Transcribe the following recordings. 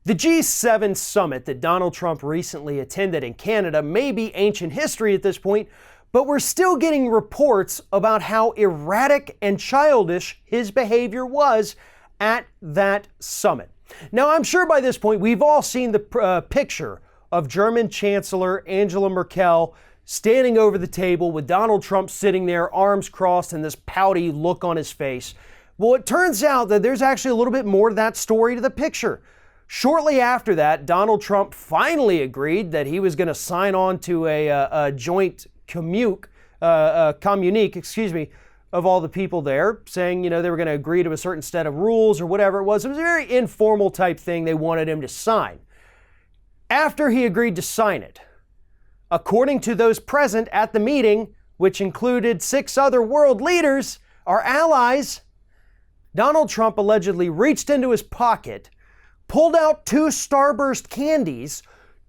The G7 summit that Donald Trump recently attended in Canada may be ancient history at this point, but we're still getting reports about how erratic and childish his behavior was at that summit. Now, I'm sure by this point we've all seen the picture of German Chancellor Angela Merkel standing over the table with Donald Trump sitting there, arms crossed, and this pouty look on his face. Well, it turns out that there's actually a little bit more to that story to the picture. Shortly after that, Donald Trump finally agreed that he was going to sign on to a joint communique, of all the people there, saying, they were going to agree to a certain set of rules or whatever it was. It was a very informal type thing they wanted him to sign. After he agreed to sign it, according to those present at the meeting, which included 6 other world leaders, our allies, Donald Trump allegedly reached into his pocket, pulled out 2 Starburst candies,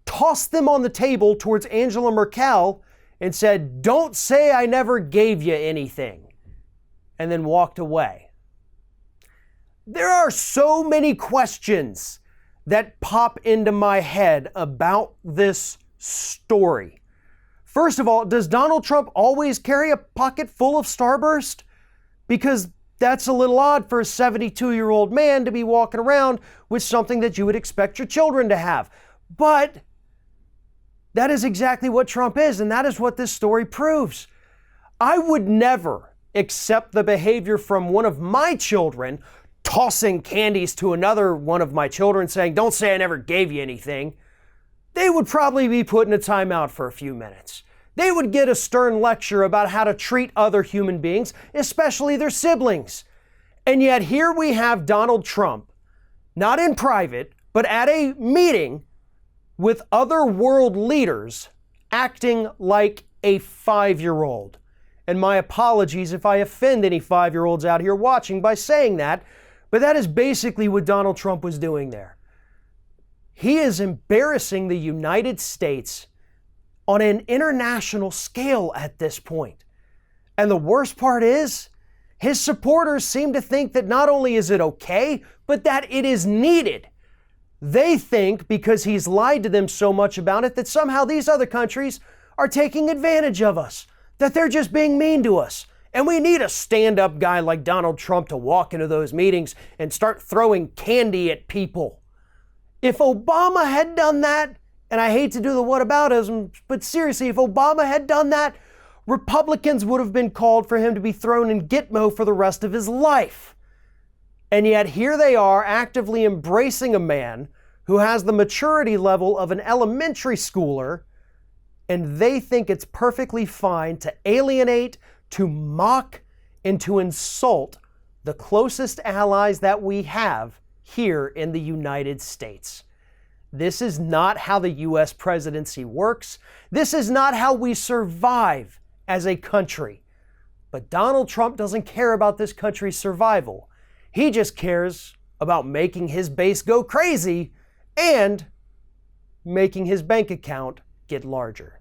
tossed them on the table towards Angela Merkel, and said, "Don't say I never gave you anything," and then walked away. There are so many questions that pop into my head about this story. First of all, does Donald Trump always carry a pocket full of Starburst? Because that's a little odd for a 72-year-old man to be walking around with something that you would expect your children to have. But that is exactly what Trump is, and that is what this story proves. I would never accept the behavior from one of my children tossing candies to another one of my children saying, "Don't say I never gave you anything." They would probably be put in a timeout for a few minutes. They would get a stern lecture about how to treat other human beings, especially their siblings. And yet here we have Donald Trump, not in private, but at a meeting with other world leaders, acting like a 5-year-old. And my apologies if I offend any 5-year-olds out here watching by saying that, but that is basically what Donald Trump was doing there. He is embarrassing the United States on an international scale at this point. And the worst part is, his supporters seem to think that not only is it okay, but that it is needed. They think because he's lied to them so much about it that somehow these other countries are taking advantage of us, that they're just being mean to us. And we need a stand-up guy like Donald Trump to walk into those meetings and start throwing candy at people. If Obama had done that, and I hate to do the whataboutism, but seriously, if Obama had done that, Republicans would have been called for him to be thrown in Gitmo for the rest of his life. And yet here they are actively embracing a man who has the maturity level of an elementary schooler, and they think it's perfectly fine to alienate, to mock, and to insult the closest allies that we have here in the United States. This is not how the U.S. presidency works. This is not how we survive as a country. But Donald Trump doesn't care about this country's survival. He just cares about making his base go crazy and making his bank account get larger.